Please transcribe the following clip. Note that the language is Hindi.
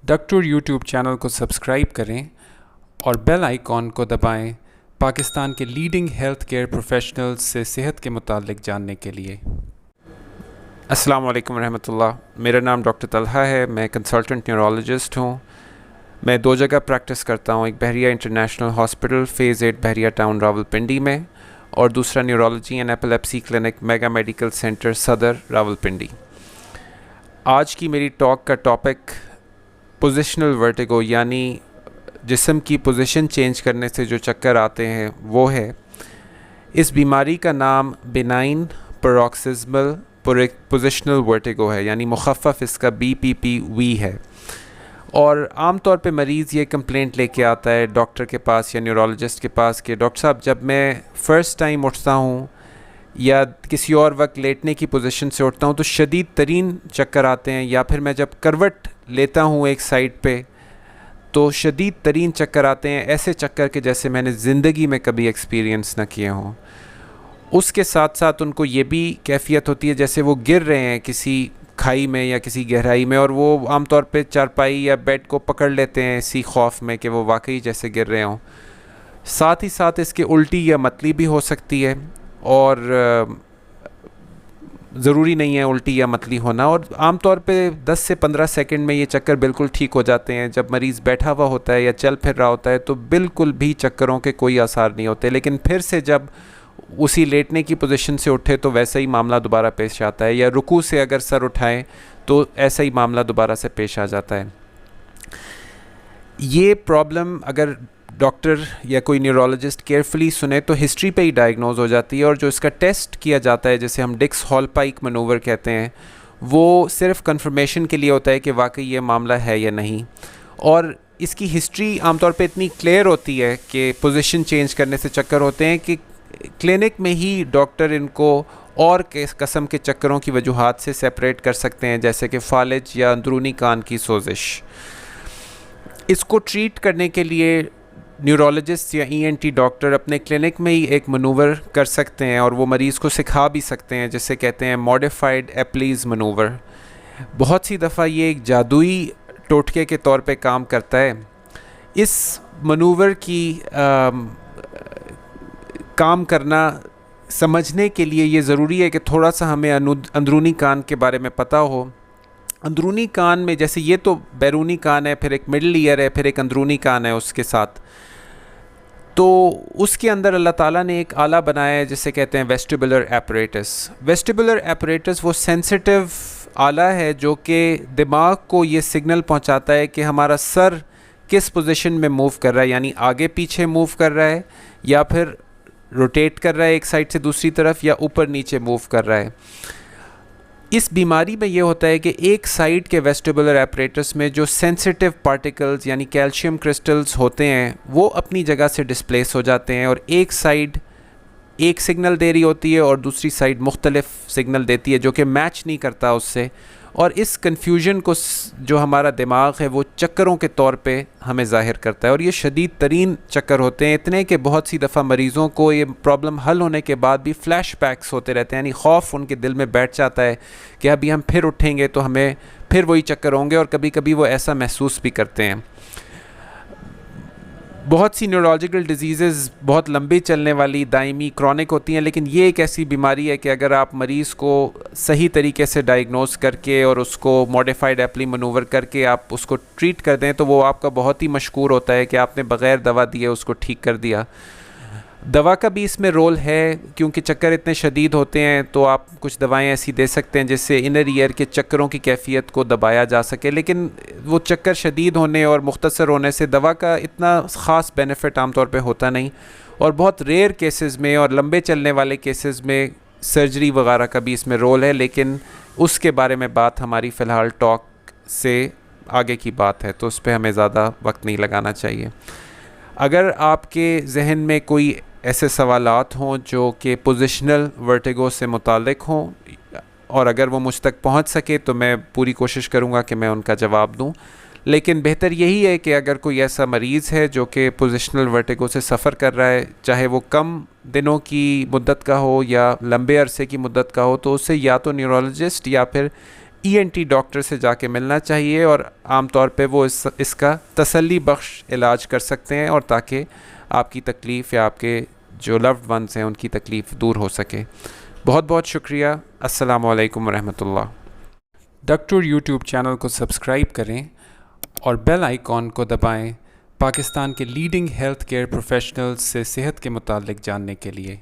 डॉक्टर यूट्यूब चैनल को सब्सक्राइब करें और बेल आइकॉन को दबाएं पाकिस्तान के लीडिंग हेल्थ केयर प्रोफेशनल्स से सेहत के मुतालिक जानने के लिए। अस्सलाम वालेकुम रहमतुल्लाह। मेरा नाम डॉक्टर तलहा है। मैं कंसल्टेंट न्यूरोलॉजिस्ट हूँ। मैं दो जगह प्रैक्टिस करता हूँ, एक बहरिया इंटरनेशनल हॉस्पिटल फेज़ 8 बहरिया टाउन रावलपिंडी में, और दूसरा neurology and epilepsy clinic mega medical centre सदर रावलपिंडी। आज की मेरी टॉक का टॉपिक पोजिशनल वर्टिगो यानी जिस्म की पोजीशन चेंज करने से जो चक्कर आते हैं वो है। इस बीमारी का नाम बिनाइन पैरोक्सिस्मल पोजिशनल वर्टिगो है, यानी मुखफ़फ़ इसका BPPV है। और आम तौर पे मरीज़ ये कंप्लेंट लेके आता है डॉक्टर के पास या न्यूरोलॉजिस्ट के पास कि डॉक्टर साहब, जब मैं फ़र्स्ट टाइम उठता हूँ या किसी और वक्त लेटने की पोजीशन से उठता हूँ तो शदीद तरीन चक्कर आते हैं, या फिर मैं जब करवट लेता हूँ एक साइड पे तो शदीद तरीन चक्कर आते हैं, ऐसे चक्कर के जैसे मैंने ज़िंदगी में कभी एक्सपीरियंस ना किए हों। उसके साथ साथ उनको ये भी कैफियत होती है जैसे वो गिर रहे हैं किसी खाई में या किसी गहराई में, और वो आमतौर पे चारपाई या बेड को पकड़ लेते हैं इसी खौफ में कि वो वाकई जैसे गिर रहे हों। साथ ही साथ इसके उल्टी या मतली भी हो सकती है, और ज़रूरी नहीं है उल्टी या मतली होना। और आम तौर पे 10 से 15 सेकंड में ये चक्कर बिल्कुल ठीक हो जाते हैं। जब मरीज़ बैठा हुआ होता है या चल फिर रहा होता है तो बिल्कुल भी चक्करों के कोई आसार नहीं होते, लेकिन फिर से जब उसी लेटने की पोजीशन से उठे तो वैसा ही मामला दोबारा पेश आता है, या रुकू से अगर सर उठाएं तो ऐसा ही मामला दोबारा से पेश आ जाता है। ये प्रॉब्लम अगर डॉक्टर या कोई न्यूरोलॉजिस्ट केयरफुली सुने तो हिस्ट्री पे ही डायग्नोज हो जाती है, और जो इसका टेस्ट किया जाता है जिसे हम डिक्स हॉलपाइक मनूवर कहते हैं, वो सिर्फ कंफर्मेशन के लिए होता है कि वाकई ये मामला है या नहीं। और इसकी हिस्ट्री आमतौर पे इतनी क्लियर होती है कि पोजीशन चेंज करने से चक्कर होते हैं कि क्लिनिक में ही डॉक्टर इनको और किस्म के चक्करों की वजूहात से सेपरेट कर सकते हैं, जैसे कि फालिज या अंदरूनी कान की सोजिश। इसको ट्रीट करने के लिए न्यूरोलॉजिस्ट या ENT डॉक्टर अपने क्लिनिक में ही एक मनूवर कर सकते हैं, और वो मरीज़ को सिखा भी सकते हैं, जिसे कहते हैं मॉडिफाइड एप्लीज़ मनूवर। बहुत सी दफ़ा ये एक जादुई टोटके के तौर पे काम करता है। इस मनूवर की काम करना समझने के लिए ये ज़रूरी है कि थोड़ा सा हमें अंदरूनी कान के बारे में पता हो। अंदरूनी कान में जैसे ये तो बैरूनी कान है, फिर एक मिडल ईयर है, फिर एक अंदरूनी कान है उसके साथ। तो उसके अंदर अल्लाह ताला ने एक आला बनाया है जिसे कहते हैं वेस्टिबुलर एपरेटस। वेस्टिबुलर एपरेटस वो सेंसिटिव आला है जो कि दिमाग को ये सिग्नल पहुंचाता है कि हमारा सर किस पोजीशन में मूव कर रहा है, यानी आगे पीछे मूव कर रहा है, या फिर रोटेट कर रहा है एक साइड से दूसरी तरफ, या ऊपर नीचे मूव कर रहा है। इस बीमारी में ये होता है कि एक साइड के वेस्टिबुलर एपरेटस में जो सेंसिटिव पार्टिकल्स यानी कैल्शियम क्रिस्टल्स होते हैं वो अपनी जगह से डिस्प्लेस हो जाते हैं, और एक साइड एक सिग्नल दे रही होती है और दूसरी साइड मुख्तलिफ सिग्नल देती है जो कि मैच नहीं करता उससे। और इस कन्फ्यूजन को जो हमारा दिमाग है वो चक्करों के तौर पे हमें ज़ाहिर करता है, और ये शदीद तरीन चक्कर होते हैं, इतने कि बहुत सी दफ़ा मरीज़ों को ये प्रॉब्लम हल होने के बाद भी फ्लैशबैक्स होते रहते हैं, यानी खौफ उनके दिल में बैठ जाता है कि अभी हम फिर उठेंगे तो हमें फिर वही चक्कर होंगे, और कभी कभी वो ऐसा महसूस भी करते हैं। बहुत सी न्यूरोलॉजिकल डिजीज़ बहुत लंबी चलने वाली दायमी क्रॉनिक होती हैं, लेकिन ये एक ऐसी बीमारी है कि अगर आप मरीज़ को सही तरीके से डायग्नोस करके और उसको मॉडिफाइड एप्ली मनूवर करके आप उसको ट्रीट कर दें तो वो आपका बहुत ही मशकूर होता है कि आपने बग़ैर दवा दिए उसको ठीक कर दिया। दवा का भी इसमें रोल है, क्योंकि चक्कर इतने शदीद होते हैं तो आप कुछ दवाएं ऐसी दे सकते हैं जिससे इनर ईयर के चक्करों की कैफियत को दबाया जा सके, लेकिन वो चक्कर शदीद होने और मुख्तसर होने से दवा का इतना ख़ास बेनिफिट आमतौर पे होता नहीं। और बहुत रेयर केसेस में और लंबे चलने वाले केसेस में सर्जरी वगैरह का भी इसमें रोल है, लेकिन उसके बारे में बात हमारी फ़िलहाल टॉक से आगे की बात है, तो उस पर हमें ज़्यादा वक्त नहीं लगाना चाहिए। अगर आपके जहन में कोई ऐसे सवालात हों जो कि पोजिशनल वर्टिगो से मुतालिक हों, और अगर वो मुझ तक पहुंच सके तो मैं पूरी कोशिश करूंगा कि मैं उनका जवाब दूं। लेकिन बेहतर यही है कि अगर कोई ऐसा मरीज़ है जो कि पोजिशनल वर्टिगो से सफ़र कर रहा है, चाहे वो कम दिनों की मुद्दत का हो या लंबे अरसे की मुद्दत का हो, तो उसे या तो न्यूरोलॉजिस्ट या फिर ईएनटी डॉक्टर से जाके मिलना चाहिए और आमतौर पे वो इसका तसल्ली बख्श इलाज कर सकते हैं, और ताकि आपकी तकलीफ़ या आपके जो लव्ड वंस हैं उनकी तकलीफ़ दूर हो सके। बहुत बहुत शुक्रिया। अस्सलामु अलैकुम रहमतुल्लाह। डॉक्टर यूट्यूब चैनल को सब्सक्राइब करें और बेल आइकॉन को दबाएं पाकिस्तान के लीडिंग हेल्थ केयर प्रोफेशनल्स से सेहत के मुतालिक जानने के लिए।